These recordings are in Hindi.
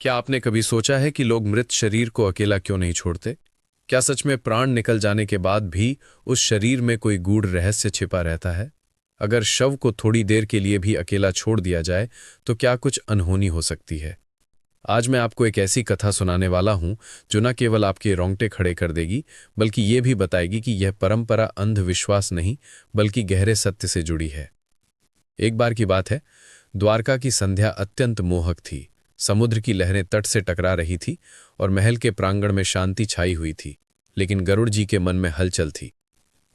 क्या आपने कभी सोचा है कि लोग मृत शरीर को अकेला क्यों नहीं छोड़ते? क्या सच में प्राण निकल जाने के बाद भी उस शरीर में कोई गूढ़ रहस्य छिपा रहता है? अगर शव को थोड़ी देर के लिए भी अकेला छोड़ दिया जाए तो क्या कुछ अनहोनी हो सकती है? आज मैं आपको एक ऐसी कथा सुनाने वाला हूं जो न केवल आपके रोंगटे खड़े कर देगी, बल्कि ये भी बताएगी कि यह परंपरा अंधविश्वास नहीं बल्कि गहरे सत्य से जुड़ी है। एक बार की बात है, द्वारका की संध्या अत्यंत मोहक थी। समुद्र की लहरें तट से टकरा रही थी और महल के प्रांगण में शांति छाई हुई थी। लेकिन गरुड़ जी के मन में हलचल थी।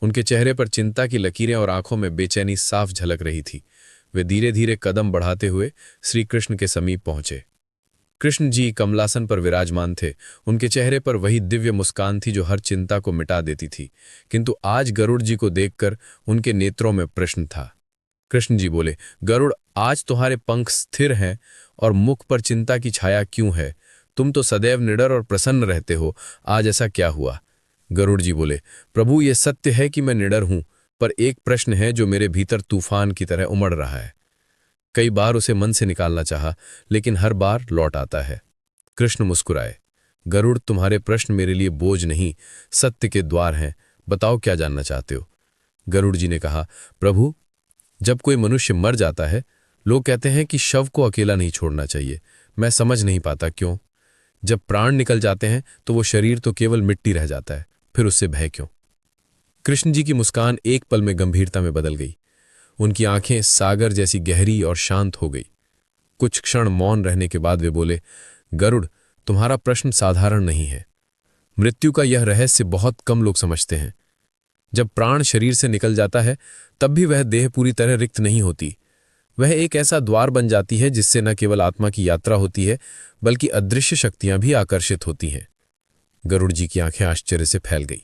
उनके चेहरे पर चिंता की लकीरें और आंखों में बेचैनी साफ झलक रही थी। वे धीरे धीरे कदम बढ़ाते हुए श्री कृष्ण के समीप पहुंचे। कृष्ण जी कमलासन पर विराजमान थे। उनके चेहरे पर वही दिव्य मुस्कान थी जो हर चिंता को मिटा देती थी। किंतु आज गरुड़ जी को देखकर उनके नेत्रों में प्रश्न था। कृष्ण जी बोले, गरुड़, आज तुम्हारे पंख स्थिर हैं और मुख पर चिंता की छाया क्यों है? तुम तो सदैव निडर और प्रसन्न रहते हो, आज ऐसा क्या हुआ? गरुड़ जी बोले, प्रभु, ये सत्य है कि मैं निडर हूं, पर एक प्रश्न है जो मेरे भीतर तूफान की तरह उमड़ रहा है। कई बार उसे मन से निकालना चाहा, लेकिन हर बार लौट आता है। कृष्ण मुस्कुराए, गरुड़, तुम्हारे प्रश्न मेरे लिए बोझ नहीं, सत्य के द्वार हैं। बताओ, क्या जानना चाहते हो? गरुड़ जी ने कहा, प्रभु, जब कोई मनुष्य मर जाता है, लोग कहते हैं कि शव को अकेला नहीं छोड़ना चाहिए। मैं समझ नहीं पाता क्यों। जब प्राण निकल जाते हैं तो वो शरीर तो केवल मिट्टी रह जाता है, फिर उससे भय क्यों? कृष्ण जी की मुस्कान एक पल में गंभीरता में बदल गई। उनकी आंखें सागर जैसी गहरी और शांत हो गई। कुछ क्षण मौन रहने के बाद वे बोले, गरुड़, तुम्हारा प्रश्न साधारण नहीं है। मृत्यु का यह रहस्य बहुत कम लोग समझते हैं। जब प्राण शरीर से निकल जाता है तब भी वह देह पूरी तरह रिक्त नहीं होती। वह एक ऐसा द्वार बन जाती है जिससे न केवल आत्मा की यात्रा होती है, बल्कि अदृश्य शक्तियां भी आकर्षित होती हैं। गरुड़ जी की आंखें आश्चर्य से फैल गई।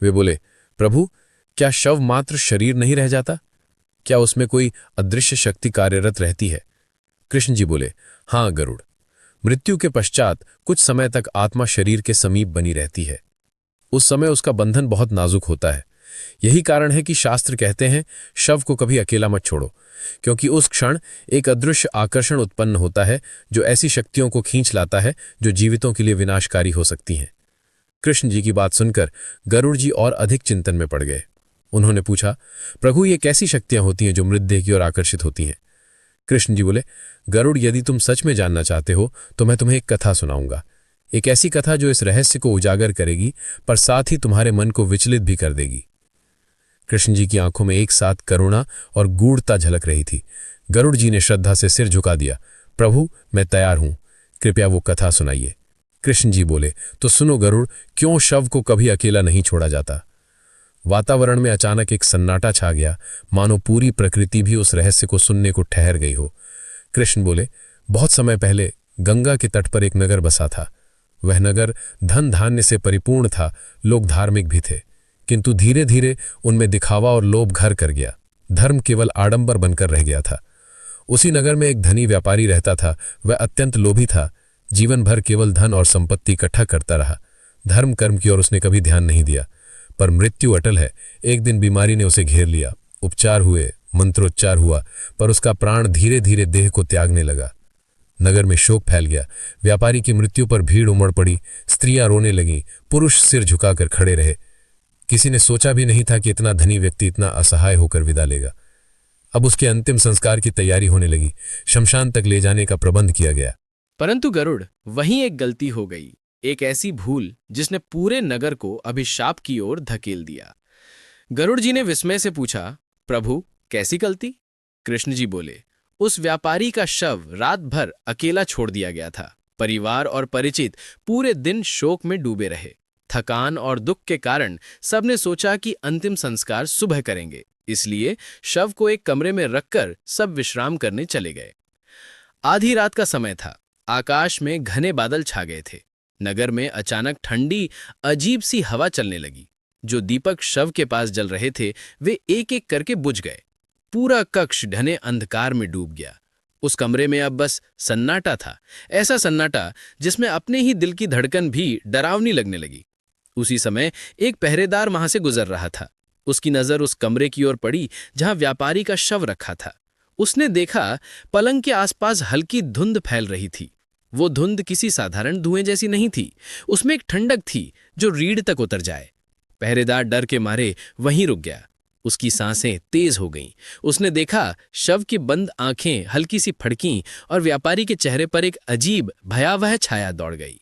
वे बोले, प्रभु, क्या शव मात्र शरीर नहीं रह जाता? क्या उसमें कोई अदृश्य शक्ति कार्यरत रहती है? कृष्ण जी बोले, हाँ गरुड़, मृत्यु के पश्चात कुछ समय तक आत्मा शरीर के समीप बनी रहती है। उस समय उसका बंधन बहुत नाजुक होता है। यही कारण है कि शास्त्र कहते हैं, शव को कभी अकेला मत छोड़ो, क्योंकि उस क्षण एक अदृश्य आकर्षण उत्पन्न होता है जो ऐसी शक्तियों को खींच लाता है जो जीवितों के लिए विनाशकारी हो सकती हैं। कृष्ण जी की बात सुनकर गरुड़ जी और अधिक चिंतन में पड़ गए। उन्होंने पूछा, प्रभु, ये कैसी शक्तियां होती हैं जो मृतदेह की ओर आकर्षित होती हैं? कृष्ण जी बोले, गरुड़, यदि तुम सच में जानना चाहते हो तो मैं तुम्हें एक कथा सुनाऊंगा। एक ऐसी कथा जो इस रहस्य को उजागर करेगी, पर साथ ही तुम्हारे मन को विचलित भी कर देगी। कृष्ण जी की आंखों में एक साथ करुणा और गूढ़ता झलक रही थी। गरुड़ जी ने श्रद्धा से सिर झुका दिया। प्रभु, मैं तैयार हूं, कृपया वो कथा सुनाइए। कृष्ण जी बोले, तो सुनो गरुड़, क्यों शव को कभी अकेला नहीं छोड़ा जाता? वातावरण में अचानक एक सन्नाटा छा गया, मानो पूरी प्रकृति भी उस रहस्य को सुनने को ठहर गई हो। कृष्ण बोले, बहुत समय पहले गंगा के तट पर एक नगर बसा था। वह नगर धन धान्य से परिपूर्ण था, लोग धार्मिक भी थे, किंतु धीरे धीरे उनमें दिखावा और लोभ घर कर गया। धर्म केवल आडंबर बनकर रह गया था। उसी नगर में एक धनी व्यापारी रहता था। वह अत्यंत लोभी था, जीवन भर केवल धन और संपत्ति इकट्ठा करता रहा। धर्म कर्म की ओर उसने कभी ध्यान नहीं दिया। पर मृत्यु अटल है। एक दिन बीमारी ने उसे घेर लिया। उपचार हुए, मंत्रोच्चार हुआ, पर उसका प्राण धीरे धीरे देह को त्यागने लगा। नगर में शोक फैल गया। व्यापारी की मृत्यु पर भीड़ उमड़ पड़ी। स्त्रियां रोने लगीं, पुरुष सिर झुकाकर खड़े रहे। किसी ने सोचा भी नहीं था कि इतना धनी व्यक्ति इतना असहाय होकर विदा लेगा। अब उसके अंतिम संस्कार की तैयारी होने लगी। शमशान तक ले जाने का प्रबंध किया गया। परंतु गरुड़, वहीं एक गलती हो गई। एक ऐसी भूल जिसने पूरे नगर को अभिशाप की ओर धकेल दिया। गरुड़ जी ने विस्मय से पूछा, प्रभु, कैसी गलती? कृष्ण जी बोले, उस व्यापारी का शव रात भर अकेला छोड़ दिया गया था। परिवार और परिचित पूरे दिन शोक में डूबे रहे। थकान और दुख के कारण सबने सोचा कि अंतिम संस्कार सुबह करेंगे, इसलिए शव को एक कमरे में रखकर सब विश्राम करने चले गए। आधी रात का समय था। आकाश में घने बादल छा गए थे। नगर में अचानक ठंडी अजीब सी हवा चलने लगी। जो दीपक शव के पास जल रहे थे वे एक एक करके बुझ गए। पूरा कक्ष घने अंधकार में डूब गया। उस कमरे में अब बस सन्नाटा था, ऐसा सन्नाटा जिसमें अपने ही दिल की धड़कन भी डरावनी लगने लगी। उसी समय एक पहरेदार वहां से गुजर रहा था। उसकी नजर उस कमरे की ओर पड़ी जहां व्यापारी का शव रखा था। उसने देखा, पलंग के आसपास हल्की धुंध फैल रही थी। वो धुंध किसी साधारण धुएं जैसी नहीं थी, उसमें एक ठंडक थी जो रीढ़ तक उतर जाए। पहरेदार डर के मारे वहीं रुक गया। उसकी सांसें तेज हो गईं। उसने देखा शव की बंद आंखें हल्की सी फड़कीं और व्यापारी के चेहरे पर एक अजीब भयावह छाया दौड़ गई।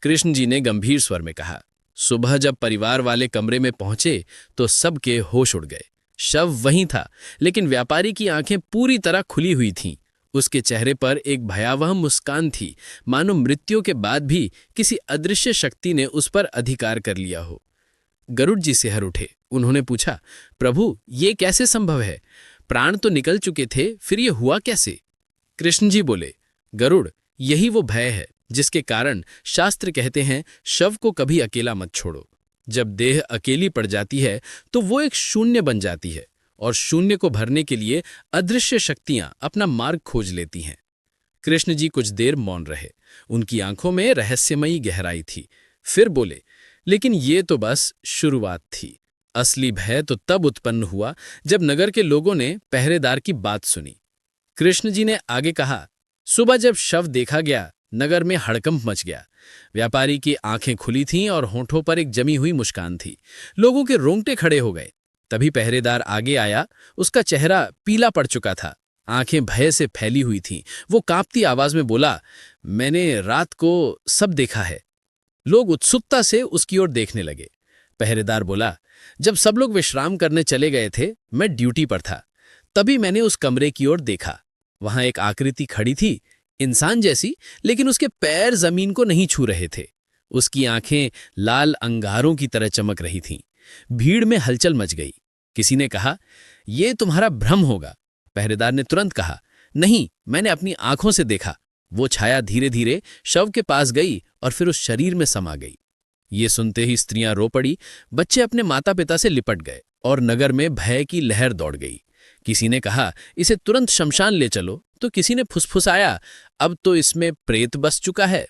कृष्ण जी ने गंभीर स्वर में कहा, सुबह जब परिवार वाले कमरे में पहुंचे तो सबके होश उड़ गए। शव वहीं था, लेकिन व्यापारी की आंखें पूरी तरह खुली हुई थीं। उसके चेहरे पर एक भयावह मुस्कान थी, मानो मृत्यु के बाद भी किसी अदृश्य शक्ति ने उस पर अधिकार कर लिया हो। गरुड़ जी सिहर उठे। उन्होंने पूछा, प्रभु, ये कैसे संभव है? प्राण तो निकल चुके थे, फिर ये हुआ कैसे? कृष्ण जी बोले, गरुड़, यही वो भय है जिसके कारण शास्त्र कहते हैं शव को कभी अकेला मत छोड़ो। जब देह अकेली पड़ जाती है तो वो एक शून्य बन जाती है, और शून्य को भरने के लिए अदृश्य शक्तियां अपना मार्ग खोज लेती हैं। कृष्ण जी कुछ देर मौन रहे। उनकी आंखों में रहस्यमयी गहराई थी। फिर बोले, लेकिन ये तो बस शुरुआत थी। असली भय तो तब उत्पन्न हुआ जब नगर के लोगों ने पहरेदार की बात सुनी। कृष्ण जी ने आगे कहा, सुबह जब शव देखा गया, नगर में हड़कंप मच गया। व्यापारी की आंखें खुली थीं और होंठों पर एक जमी हुई मुस्कान थी। लोगों के रोंगटे खड़े हो गए। तभी पहरेदार आगे आया। उसका चेहरा पीला पड़ चुका था, आंखें भय से फैली हुई थीं। वो कांपती आवाज में बोला, मैंने रात को सब देखा है। लोग उत्सुकता से उसकी ओर देखने लगे। पहरेदार बोला, जब सब लोग विश्राम करने चले गए थे, मैं ड्यूटी पर था। तभी मैंने उस कमरे की ओर देखा। वहां एक आकृति खड़ी थी, इंसान जैसी, लेकिन उसके पैर जमीन को नहीं छू रहे थे। उसकी आंखें लाल अंगारों की तरह चमक रही थीं। भीड़ में हलचल मच गई। किसी ने कहा, यह तुम्हारा भ्रम होगा। पहरेदार ने तुरंत कहा, नहीं, मैंने अपनी आंखों से देखा। वो छाया धीरे धीरे शव के पास गई और फिर उस शरीर में समा गई। ये सुनते ही स्त्रियां रो पड़ी, बच्चे अपने माता पिता से लिपट गए और नगर में भय की लहर दौड़ गई। किसी ने कहा, इसे तुरंत शमशान ले चलो, तो किसी ने फुसफुसाया, अब तो इसमें प्रेत बस चुका है।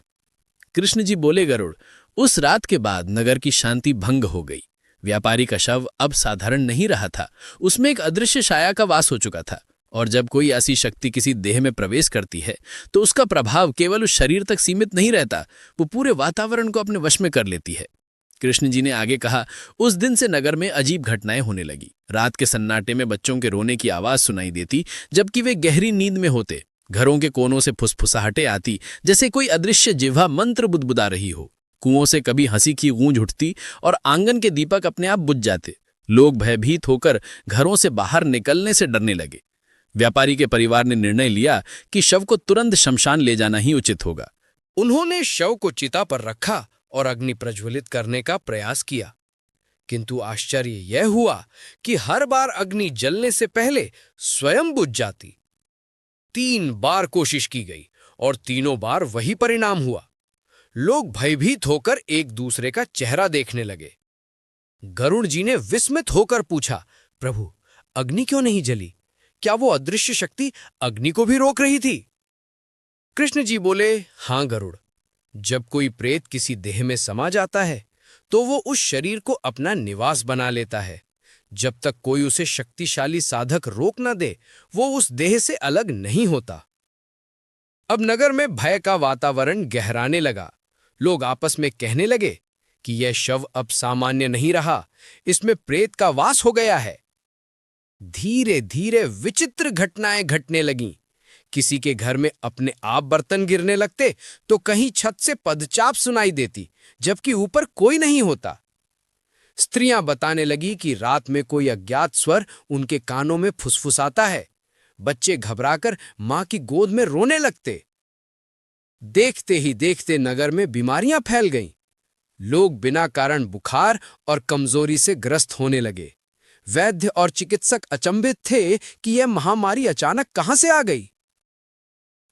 कृष्ण जी बोले, गरुड़, उस रात के बाद नगर की शांति भंग हो गई। व्यापारी का शव अब साधारण नहीं रहा था, उसमें एक अदृश्य छाया का वास हो चुका था। और जब कोई ऐसी शक्ति किसी देह में प्रवेश करती है तो उसका प्रभाव केवल उस शरीर तक सीमित नहीं रहता, वो पूरे वातावरण को अपने वश में कर लेती है। कृष्ण जी ने आगे कहा, उस दिन से नगर में अजीब घटनाएं होने लगी। रात के सन्नाटे में बच्चों के रोने की आवाज सुनाई देती, जबकि वे गहरी नींद में होते। घरों के कोनों से फुसफुसाहटें आती, जैसे कोई अदृश्य जिह्वा मंत्र बुदबुदा रही हो। कुओं से कभी हंसी की गूंज उठती और आंगन के दीपक अपने आप बुझ जाते। लोग भयभीत होकर घरों से बाहर निकलने से डरने लगे। व्यापारी के परिवार ने निर्णय लिया कि शव को तुरंत शमशान ले जाना ही उचित होगा। उन्होंने शव को चिता पर रखा और अग्नि प्रज्वलित करने का प्रयास किया, किंतु आश्चर्य यह हुआ कि हर बार अग्नि जलने से पहले स्वयं बुझ जाती। 3 बार कोशिश की गई और तीनों बार वही परिणाम हुआ। लोग भयभीत होकर एक दूसरे का चेहरा देखने लगे। गरुड़ जी ने विस्मित होकर पूछा, प्रभु, अग्नि क्यों नहीं जली? क्या वो अदृश्य शक्ति अग्नि को भी रोक रही थी? कृष्ण जी बोले, हां गरुड़, जब कोई प्रेत किसी देह में समा जाता है तो वो उस शरीर को अपना निवास बना लेता है। जब तक कोई उसे शक्तिशाली साधक रोक न दे, वो उस देह से अलग नहीं होता। अब नगर में भय का वातावरण गहराने लगा। लोग आपस में कहने लगे कि यह शव अब सामान्य नहीं रहा, इसमें प्रेत का वास हो गया है। धीरे धीरे विचित्र घटनाएं घटने लगीं। किसी के घर में अपने आप बर्तन गिरने लगते तो कहीं छत से पदचाप सुनाई देती, जबकि ऊपर कोई नहीं होता। स्त्रियां बताने लगी कि रात में कोई अज्ञात स्वर उनके कानों में फुसफुसाता है। बच्चे घबराकर मां की गोद में रोने लगते। देखते ही देखते नगर में बीमारियां फैल गईं। लोग बिना कारण बुखार और कमजोरी से ग्रस्त होने लगे। वैद्य और चिकित्सक अचंभित थे कि यह महामारी अचानक कहां से आ गई।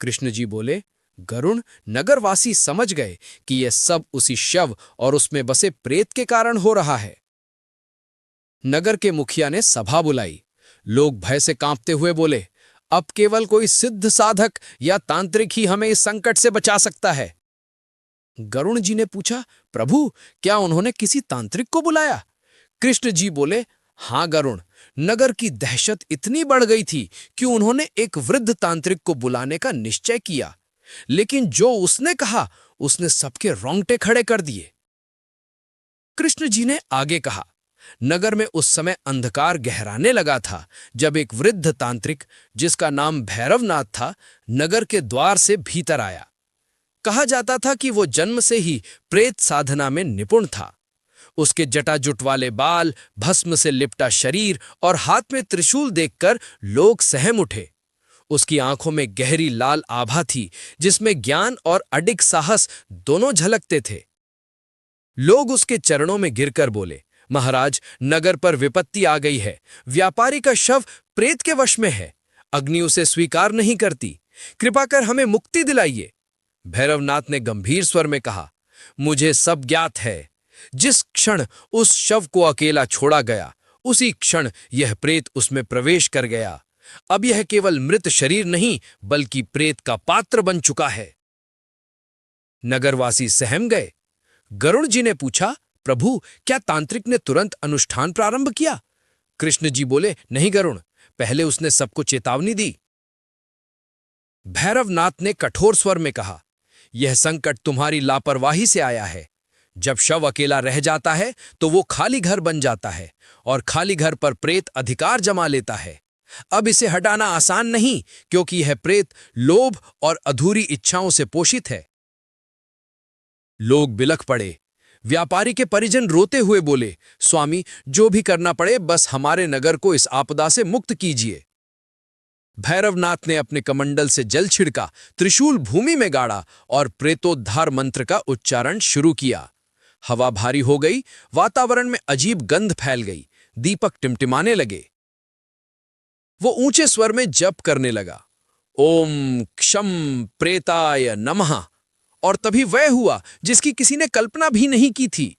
कृष्ण जी बोले, गरुण, नगरवासी समझ गए कि यह सब उसी शव और उसमें बसे प्रेत के कारण हो रहा है। नगर के मुखिया ने सभा बुलाई। लोग भय से कांपते हुए बोले, अब केवल कोई सिद्ध साधक या तांत्रिक ही हमें इस संकट से बचा सकता है। गरुण जी ने पूछा, प्रभु, क्या उन्होंने किसी तांत्रिक को बुलाया? कृष्ण जी बोले, हां गरुण, नगर की दहशत इतनी बढ़ गई थी कि उन्होंने एक वृद्ध तांत्रिक को बुलाने का निश्चय किया। लेकिन जो उसने कहा उसने सबके रोंगटे खड़े कर दिए। कृष्ण जी ने आगे कहा, नगर में उस समय अंधकार गहराने लगा था जब एक वृद्ध तांत्रिक जिसका नाम भैरवनाथ था नगर के द्वार से भीतर आया। कहा जाता था कि वो जन्म से ही प्रेत साधना में निपुण था। उसके जटाजुट वाले बाल, भस्म से लिपटा शरीर और हाथ में त्रिशूल देखकर लोग सहम उठे। उसकी आंखों में गहरी लाल आभा थी जिसमें ज्ञान और अडिग साहस दोनों झलकते थे। लोग उसके चरणों में गिरकर बोले, महाराज, नगर पर विपत्ति आ गई है। व्यापारी का शव प्रेत के वश में है। अग्नि उसे स्वीकार नहीं करती। कृपा कर हमें मुक्ति दिलाइए। भैरवनाथ ने गंभीर स्वर में कहा, मुझे सब ज्ञात है। जिस क्षण उस शव को अकेला छोड़ा गया उसी क्षण यह प्रेत उसमें प्रवेश कर गया। अब यह केवल मृत शरीर नहीं बल्कि प्रेत का पात्र बन चुका है। नगरवासी सहम गए। गरुड़ जी ने पूछा, प्रभु, क्या तांत्रिक ने तुरंत अनुष्ठान प्रारंभ किया? कृष्ण जी बोले, नहीं गरुड़, पहले उसने सबको चेतावनी दी। भैरवनाथ ने कठोर स्वर में कहा, यह संकट तुम्हारी लापरवाही से आया है। जब शव अकेला रह जाता है तो वो खाली घर बन जाता है और खाली घर पर प्रेत अधिकार जमा लेता है। अब इसे हटाना आसान नहीं क्योंकि यह प्रेत लोभ और अधूरी इच्छाओं से पोषित है। लोग बिलख पड़े। व्यापारी के परिजन रोते हुए बोले, स्वामी, जो भी करना पड़े बस हमारे नगर को इस आपदा से मुक्त कीजिए। भैरवनाथ ने अपने कमंडल से जल छिड़का, त्रिशूल भूमि में गाड़ा और प्रेतोद्धार मंत्र का उच्चारण शुरू किया। हवा भारी हो गई, वातावरण में अजीब गंध फैल गई, दीपक टिमटिमाने लगे। वो ऊंचे स्वर में जप करने लगा, ओम क्षम प्रेताय नमः, और तभी वह हुआ जिसकी किसी ने कल्पना भी नहीं की थी।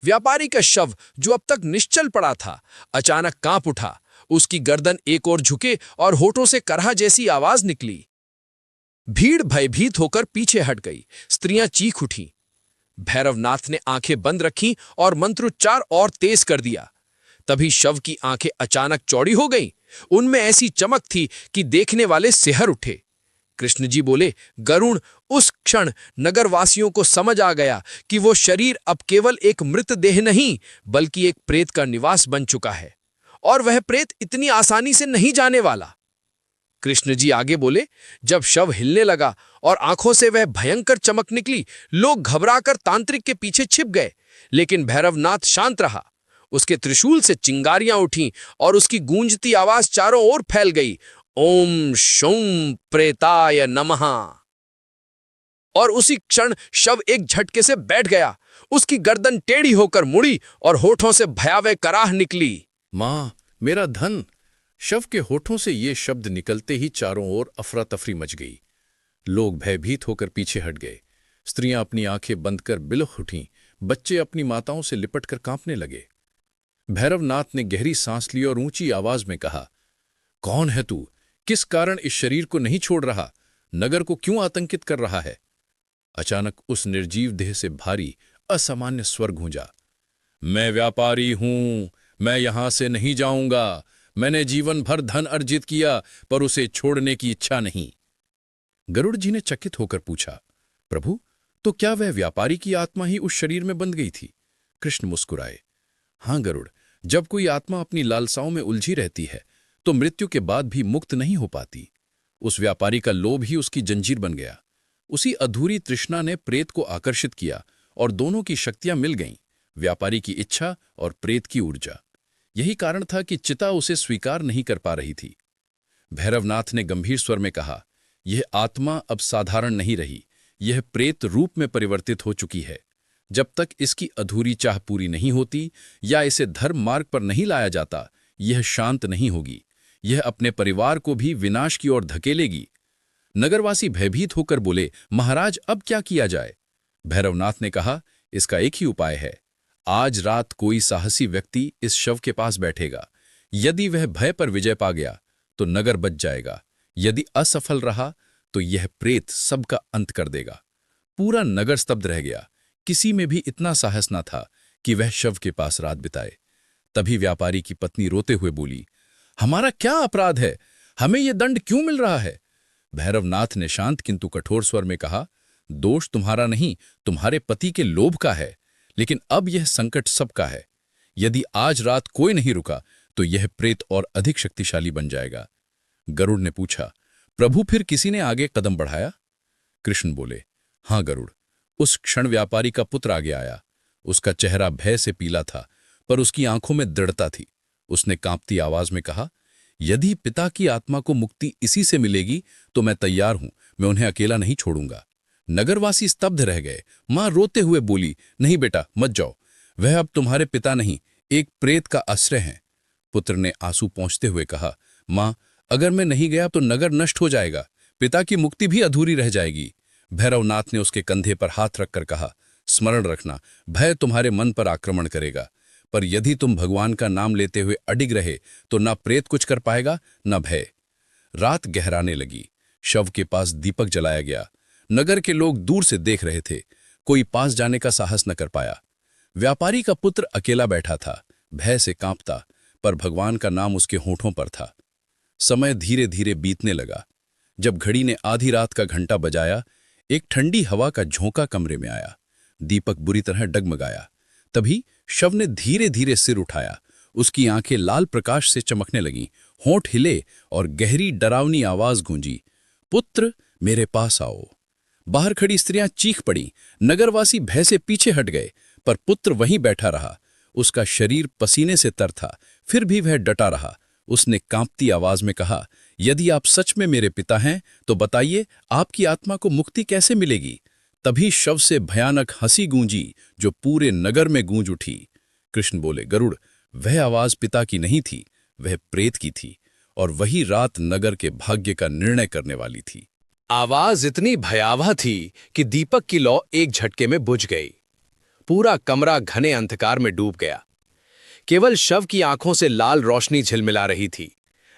व्यापारी का शव जो अब तक निश्चल पड़ा था अचानक कांप उठा। उसकी गर्दन एक ओर झुके और होठों से करहा जैसी आवाज निकली। भीड़ भयभीत होकर पीछे हट गई। स्त्रियां चीख उठीं। भैरवनाथ ने आंखें बंद रखीं और मंत्रोच्चार और तेज कर दिया। तभी शव की आंखें अचानक चौड़ी हो गईं। उनमें ऐसी चमक थी कि देखने वाले सिहर उठे। कृष्ण जी बोले, गरुण, उस क्षण नगरवासियों को समझ आ गया कि वो शरीर अब केवल एक मृतदेह नहीं बल्कि एक प्रेत का निवास बन चुका है और वह प्रेत इतनी आसानी से नहीं जाने वाला। कृष्ण जी आगे बोले, जब शव हिलने लगा और आंखों से वह भयंकर चमक निकली, लोग घबराकर तांत्रिक के पीछे छिप गए, लेकिन भैरवनाथ शांत रहा। उसके त्रिशूल से चिंगारियां उठीं और उसकी गूंजती आवाज चारों ओर फैल गई, ओम शौम प्रेताय नमः। और उसी क्षण शव एक झटके से बैठ गया। उसकी गर्दन टेढ़ी होकर मुड़ी और होठों से भयावह कराह निकली। मां, मेरा धन। शव के होठों से ये शब्द निकलते ही चारों ओर अफरा तफरी मच गई। लोग भयभीत होकर पीछे हट गए। स्त्रियां अपनी आंखें बंद कर बिलख उठीं। बच्चे अपनी माताओं से लिपटकर कांपने लगे। भैरवनाथ ने गहरी सांस ली और ऊंची आवाज में कहा, कौन है तू? किस कारण इस शरीर को नहीं छोड़ रहा? नगर को क्यों आतंकित कर रहा है? अचानक उस निर्जीव देह से भारी असामान्य स्वर गूंजा, मैं व्यापारी हूं, मैं यहां से नहीं जाऊंगा। मैंने जीवन भर धन अर्जित किया पर उसे छोड़ने की इच्छा नहीं। गरुड़ जी ने चकित होकर पूछा, प्रभु, तो क्या वह व्यापारी की आत्मा ही उस शरीर में बंध गई थी? कृष्ण मुस्कुराए, हां गरुड़, जब कोई आत्मा अपनी लालसाओं में उलझी रहती है तो मृत्यु के बाद भी मुक्त नहीं हो पाती। उस व्यापारी का लोभ ही उसकी जंजीर बन गया। उसी अधूरी तृष्णा ने प्रेत को आकर्षित किया और दोनों की शक्तियां मिल गईं, व्यापारी की इच्छा और प्रेत की ऊर्जा। यही कारण था कि चिता उसे स्वीकार नहीं कर पा रही थी। भैरवनाथ ने गंभीर स्वर में कहा, यह आत्मा अब साधारण नहीं रही, यह प्रेत रूप में परिवर्तित हो चुकी है। जब तक इसकी अधूरी चाह पूरी नहीं होती या इसे धर्म मार्ग पर नहीं लाया जाता, यह शांत नहीं होगी। यह अपने परिवार को भी विनाश की ओर धकेलेगी। नगरवासी भयभीत होकर बोले, महाराज, अब क्या किया जाए? भैरवनाथ ने कहा, इसका एक ही उपाय है। आज रात कोई साहसी व्यक्ति इस शव के पास बैठेगा। यदि वह भय पर विजय पा गया तो नगर बच जाएगा। यदि असफल रहा तो यह प्रेत सबका अंत कर देगा। पूरा नगर स्तब्ध रह गया। किसी में भी इतना साहस न था कि वह शव के पास रात बिताए। तभी व्यापारी की पत्नी रोते हुए बोली, हमारा क्या अपराध है? हमें यह दंड क्यों मिल रहा है? भैरवनाथ ने शांत किंतु कठोर स्वर में कहा, दोष तुम्हारा नहीं, तुम्हारे पति के लोभ का है, लेकिन अब यह संकट सबका है। यदि आज रात कोई नहीं रुका तो यह प्रेत और अधिक शक्तिशाली बन जाएगा। गरुड़ ने पूछा, प्रभु फिर किसी ने आगे कदम बढ़ाया? कृष्ण बोले, हां गरुड़। उस क्षण व्यापारी का पुत्र आगे आया। उसका चेहरा भय से पीला था, पर उसकी आंखों में दृढ़ता थी। उसने कांपती आवाज में कहा, यदि पिता की आत्मा को मुक्ति इसी से मिलेगी तो मैं तैयार हूं, मैं उन्हें अकेला नहीं छोड़ूंगा। नगरवासी स्तब्ध रह गए। मां रोते हुए बोली, नहीं बेटा, मत जाओ, वह अब तुम्हारे पिता नहीं, एक प्रेत का आश्रय है। पुत्र ने आंसू पोंछते हुए कहा, मां, अगर मैं नहीं गया तो नगर नष्ट हो जाएगा, पिता की मुक्ति भी अधूरी रह जाएगी। भैरवनाथ ने उसके कंधे पर हाथ रखकर कहा, स्मरण रखना, भय तुम्हारे मन पर आक्रमण करेगा, पर यदि तुम भगवान का नाम लेते हुए अडिग रहे तो न प्रेत कुछ कर पाएगा न भय। रात गहराने लगी। शव के पास दीपक जलाया गया। नगर के लोग दूर से देख रहे थे। कोई पास जाने का साहस न कर पाया। व्यापारी का पुत्र अकेला बैठा था, भय से कांपता, पर भगवान का नाम उसके होठों पर था। समय धीरे धीरे बीतने लगा। जब घड़ी ने आधी रात का घंटा बजाया, एक ठंडी हवा का झोंका कमरे में आया। दीपक बुरी तरह डगमगाया। तभी शव ने धीरे धीरे सिर उठाया। उसकी आंखें लाल प्रकाश से चमकने लगीं, होंठ हिले और गहरी डरावनी आवाज गूंजी, पुत्र मेरे पास आओ। बाहर खड़ी स्त्रियां चीख पड़ी। नगरवासी भय से पीछे हट गए, पर पुत्र वहीं बैठा रहा। उसका शरीर पसीने से तर था, फिर भी वह डटा रहा। उसने कांपती आवाज में कहा, यदि आप सच में मेरे पिता हैं तो बताइए, आपकी आत्मा को मुक्ति कैसे मिलेगी? तभी शव से भयानक हंसी गूंजी, जो पूरे नगर में गूंज उठी। कृष्ण बोले, गरुड़, वह आवाज पिता की नहीं थी, वह प्रेत की थी, और वही रात नगर के भाग्य का निर्णय करने वाली थी। आवाज इतनी भयावह थी कि दीपक की लौ एक झटके में बुझ गई। पूरा कमरा घने अंधकार में डूब गया। केवल शव की आंखों से लाल रोशनी झिलमिला रही थी,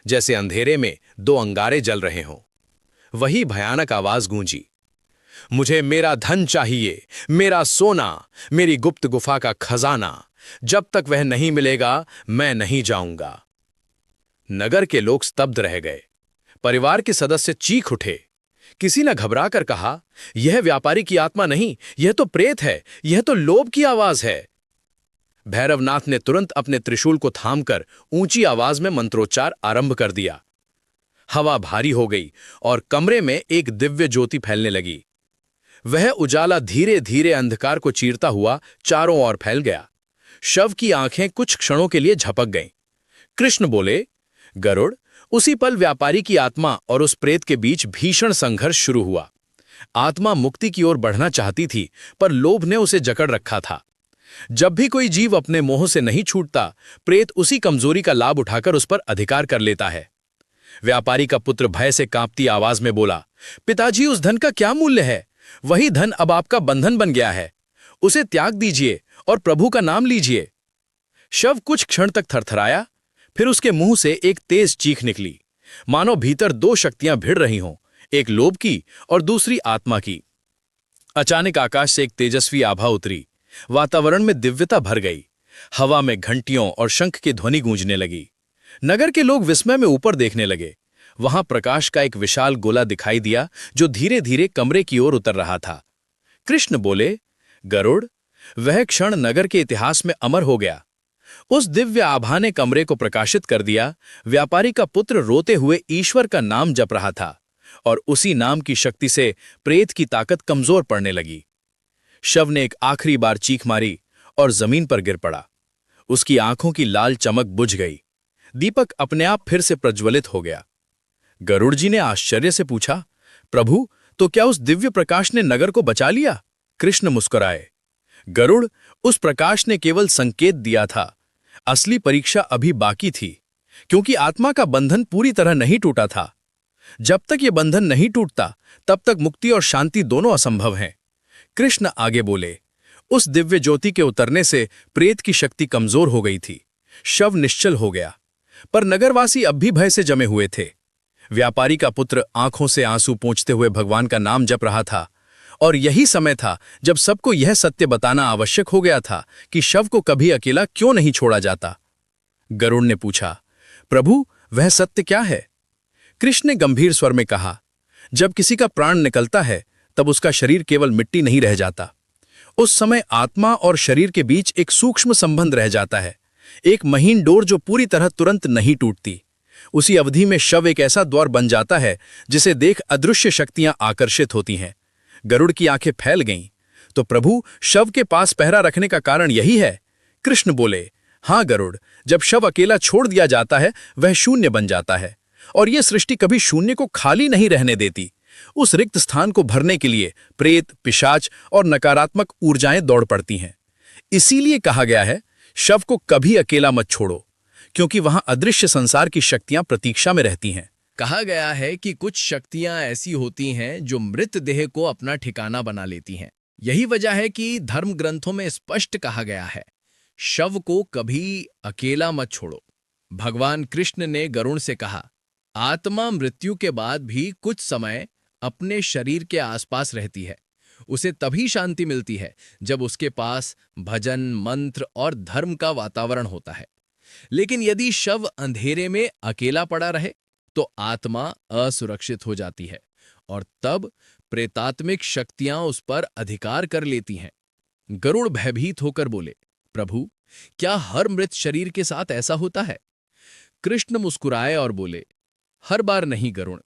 जैसे अंधेरे में दो अंगारे जल रहे हों। वही भयानक आवाज गूंजी, मुझे मेरा धन चाहिए, मेरा सोना, मेरी गुप्त गुफा का खजाना। जब तक वह नहीं मिलेगा मैं नहीं जाऊंगा। नगर के लोग स्तब्ध रह गए। परिवार के सदस्य चीख उठे। किसी ने घबरा कर कहा, यह व्यापारी की आत्मा नहीं, यह तो प्रेत है, यह तो लोभ की आवाज है। भैरवनाथ ने तुरंत अपने त्रिशूल को थामकर ऊंची आवाज में मंत्रोच्चार आरंभ कर दिया। हवा भारी हो गई और कमरे में एक दिव्य ज्योति फैलने लगी। वह उजाला धीरे धीरे अंधकार को चीरता हुआ चारों ओर फैल गया। शव की आंखें कुछ क्षणों के लिए झपक गईं। कृष्ण बोले, गरुड़, उसी पल व्यापारी की आत्मा और उस प्रेत के बीच भीषण संघर्ष शुरू हुआ। आत्मा मुक्ति की ओर बढ़ना चाहती थी, पर लोभ ने उसे जकड़ रखा था। जब भी कोई जीव अपने मोह से नहीं छूटता, प्रेत उसी कमजोरी का लाभ उठाकर उस पर अधिकार कर लेता है। व्यापारी का पुत्र भय से कांपती आवाज में बोला, पिताजी, उस धन का क्या मूल्य है? वही धन अब आपका बंधन बन गया है। उसे त्याग दीजिए और प्रभु का नाम लीजिए। शव कुछ क्षण तक थरथराया, फिर उसके मुंह से एक तेज चीख निकली, मानो भीतर दो शक्तियां भिड़ रही हों, एक लोभ की और दूसरी आत्मा की। अचानक आकाश से एक तेजस्वी आभा उतरी। वातावरण में दिव्यता भर गई। हवा में घंटियों और शंख की ध्वनि गूंजने लगी। नगर के लोग विस्मय में ऊपर देखने लगे। वहां प्रकाश का एक विशाल गोला दिखाई दिया, जो धीरे धीरे कमरे की ओर उतर रहा था। कृष्ण बोले, गरुड़, वह क्षण नगर के इतिहास में अमर हो गया। उस दिव्य आभा ने कमरे को प्रकाशित कर दिया। व्यापारी का पुत्र रोते हुए ईश्वर का नाम जप रहा था, और उसी नाम की शक्ति से प्रेत की ताकत कमजोर पड़ने लगी। शव ने एक आखिरी बार चीख मारी और जमीन पर गिर पड़ा। उसकी आंखों की लाल चमक बुझ गई। दीपक अपने आप फिर से प्रज्वलित हो गया। गरुड़ जी ने आश्चर्य से पूछा, प्रभु, तो क्या उस दिव्य प्रकाश ने नगर को बचा लिया? कृष्ण मुस्कुराए, गरुड़, उस प्रकाश ने केवल संकेत दिया था। असली परीक्षा अभी बाकी थी, क्योंकि आत्मा का बंधन पूरी तरह नहीं टूटा था। जब तक यह बंधन नहीं टूटता, तब तक मुक्ति और शांति दोनों असंभव हैं। कृष्ण आगे बोले, उस दिव्य ज्योति के उतरने से प्रेत की शक्ति कमजोर हो गई थी। शव निश्चल हो गया, पर नगरवासी अब भी भय से जमे हुए थे। व्यापारी का पुत्र आंखों से आंसू पोंछते हुए भगवान का नाम जप रहा था, और यही समय था जब सबको यह सत्य बताना आवश्यक हो गया था कि शव को कभी अकेला क्यों नहीं छोड़ा जाता। गरुड़ ने पूछा, प्रभु, वह सत्य क्या है? कृष्ण ने गंभीर स्वर में कहा, जब किसी का प्राण निकलता है तब उसका शरीर केवल मिट्टी नहीं रह जाता। उस समय आत्मा और शरीर के बीच एक सूक्ष्म संबंध रह जाता है, एक महीन डोर जो पूरी तरह तुरंत नहीं टूटती। उसी अवधि में शव एक ऐसा द्वार बन जाता है जिसे देख अदृश्य शक्तियां आकर्षित होती हैं। गरुड़ की आंखें फैल गईं। तो प्रभु, शव के पास पहरा रखने का कारण यही है? कृष्ण बोले, हाँ गरुड़, जब शव अकेला छोड़ दिया जाता है वह शून्य बन जाता है, और यह सृष्टि कभी शून्य को खाली नहीं रहने देती। उस रिक्त स्थान को भरने के लिए प्रेत, पिशाच और नकारात्मक ऊर्जाएं दौड़ पड़ती हैं। इसीलिए कहा गया है, शव को कभी अकेला मत छोड़ो, क्योंकि वहां अदृश्य संसार की शक्तियां प्रतीक्षा में रहती हैं। कहा गया है कि कुछ शक्तियां ऐसी होती हैं जो मृत देह को अपना ठिकाना बना लेती हैं। यही वजह है कि धर्म ग्रंथों में स्पष्ट कहा गया है, शव को कभी अकेला मत छोड़ो। भगवान कृष्ण ने गरुड़ से कहा, आत्मा मृत्यु के बाद भी कुछ समय अपने शरीर के आसपास रहती है। उसे तभी शांति मिलती है जब उसके पास भजन, मंत्र और धर्म का वातावरण होता है। लेकिन यदि शव अंधेरे में अकेला पड़ा रहे तो आत्मा असुरक्षित हो जाती है और तब प्रेतात्मिक शक्तियां उस पर अधिकार कर लेती हैं। गरुड़ भयभीत होकर बोले, प्रभु, क्या हर मृत शरीर के साथ ऐसा होता है? कृष्ण मुस्कुराए और बोले, हर बार नहीं गरुड़।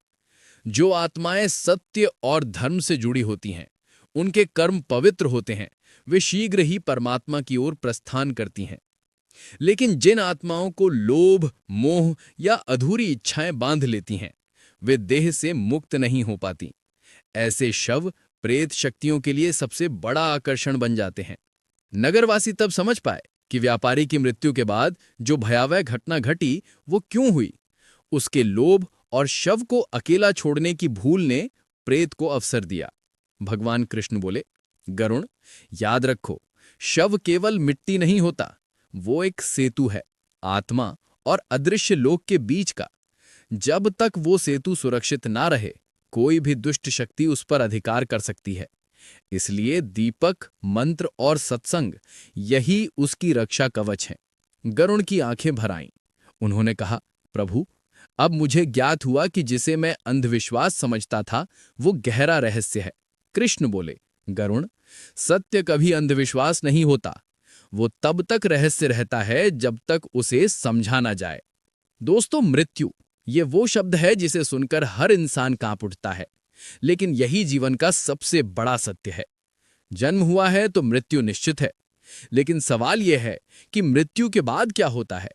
जो आत्माएं सत्य और धर्म से जुड़ी होती हैं, उनके कर्म पवित्र होते हैं, वे शीघ्र ही परमात्मा की ओर प्रस्थान करती हैं। लेकिन जिन आत्माओं को लोभ, मोह या अधूरी इच्छाएं बांध लेती हैं, वे देह से मुक्त नहीं हो पाती। ऐसे शव प्रेत शक्तियों के लिए सबसे बड़ा आकर्षण बन जाते हैं। नगरवासी तब समझ पाए कि व्यापारी की मृत्यु के बाद जो भयावह घटना घटी वो क्यों हुई। उसके लोभ और शव को अकेला छोड़ने की भूल ने प्रेत को अवसर दिया। भगवान कृष्ण बोले, गरुड़, याद रखो, शव केवल मिट्टी नहीं होता, वो एक सेतु है, आत्मा और अदृश्य लोक के बीच का। जब तक वो सेतु सुरक्षित ना रहे, कोई भी दुष्ट शक्ति उस पर अधिकार कर सकती है। इसलिए दीपक, मंत्र और सत्संग यही उसकी रक्षा कवच हैं। गरुड़ की आंखें भर आईं। उन्होंने कहा, प्रभु, अब मुझे ज्ञात हुआ कि जिसे मैं अंधविश्वास समझता था वो गहरा रहस्य है। कृष्ण बोले, गरुड़, सत्य कभी अंधविश्वास नहीं होता, वो तब तक रहस्य रहता है जब तक उसे समझा ना जाए। दोस्तों, मृत्यु ये वो शब्द है जिसे सुनकर हर इंसान कांप उठता है, लेकिन यही जीवन का सबसे बड़ा सत्य है। जन्म हुआ है तो मृत्यु निश्चित है, लेकिन सवाल यह है कि मृत्यु के बाद क्या होता है?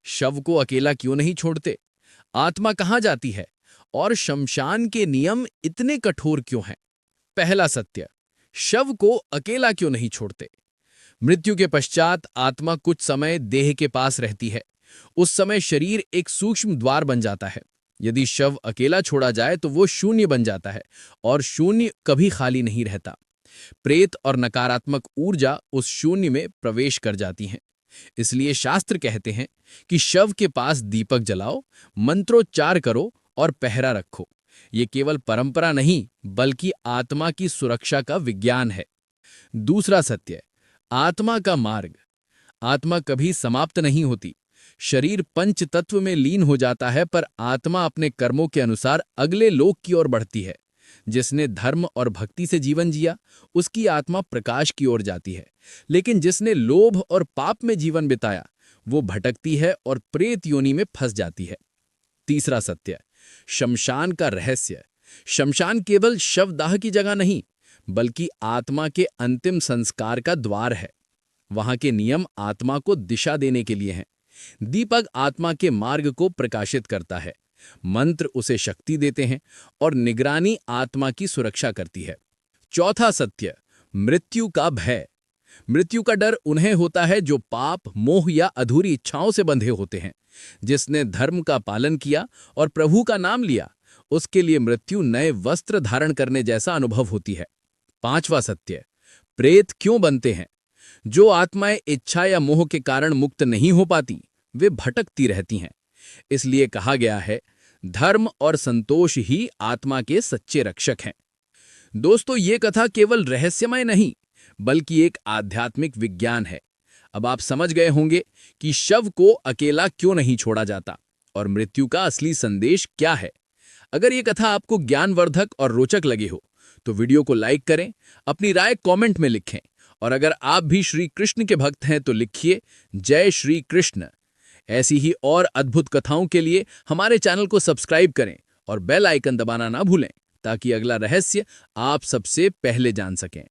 शव को अकेला क्यों नहीं छोड़ते? आत्मा कहां जाती है? और शमशान के नियम इतने कठोर क्यों हैं? पहला सत्य, शव को अकेला क्यों नहीं छोड़ते? मृत्यु के पश्चात आत्मा कुछ समय देह के पास रहती है। उस समय शरीर एक सूक्ष्म द्वार बन जाता है। यदि शव अकेला छोड़ा जाए तो वो शून्य बन जाता है, और शून्य कभी खाली नहीं रहता। प्रेत और नकारात्मक ऊर्जा उस शून्य में प्रवेश कर जाती हैं। इसलिए शास्त्र कहते हैं कि शव के पास दीपक जलाओ, मंत्रोच्चार करो और पहरा रखो। ये केवल परंपरा नहीं, बल्कि आत्मा की सुरक्षा का विज्ञान है। दूसरा सत्य, आत्मा का मार्ग। आत्मा कभी समाप्त नहीं होती। शरीर पंच तत्व में लीन हो जाता है, पर आत्मा अपने कर्मों के अनुसार अगले लोक की ओर बढ़ती है। जिसने धर्म और भक्ति से जीवन जिया, उसकी आत्मा प्रकाश की ओर जाती है। लेकिन जिसने लोभ और पाप में जीवन बिताया, वो भटकती है और प्रेत योनि में फंस जाती है। तीसरा सत्य, शमशान का रहस्य। शमशान केवल शवदाह की जगह नहीं, बल्कि आत्मा के अंतिम संस्कार का द्वार है। वहां के नियम आत्मा को दिशा देने के लिए हैं। दीपक आत्मा के मार्ग को प्रकाशित करता है, मंत्र उसे शक्ति देते हैं, और निगरानी आत्मा की सुरक्षा करती है। चौथा सत्य, मृत्यु का भय। मृत्यु का डर उन्हें होता है जो पाप, मोह या अधूरी इच्छाओं से बंधे होते हैं। जिसने धर्म का पालन किया और प्रभु का नाम लिया, उसके लिए मृत्यु नए वस्त्र धारण करने जैसा अनुभव होती है। पांचवा सत्य, प्रेत क्यों बनते हैं? जो आत्माएं इच्छा या मोह के कारण मुक्त नहीं हो पाती, वे भटकती रहती हैं। इसलिए कहा गया है, धर्म और संतोष ही आत्मा के सच्चे रक्षक हैं। दोस्तों, ये कथा केवल रहस्यमय नहीं, बल्कि एक आध्यात्मिक विज्ञान है। अब आप समझ गए होंगे कि शव को अकेला क्यों नहीं छोड़ा जाता और मृत्यु का असली संदेश क्या है। अगर ये कथा आपको ज्ञानवर्धक और रोचक लगी हो तो वीडियो को लाइक करें, अपनी राय कमेंट में लिखें और अगर आप भी श्री कृष्ण के भक्त हैं तो लिखिए जय श्री कृष्ण। ऐसी ही और अद्भुत कथाओं के लिए हमारे चैनल को सब्सक्राइब करें और बेल आइकन दबाना ना भूलें ताकि अगला रहस्य आप सबसे पहले जान सकें।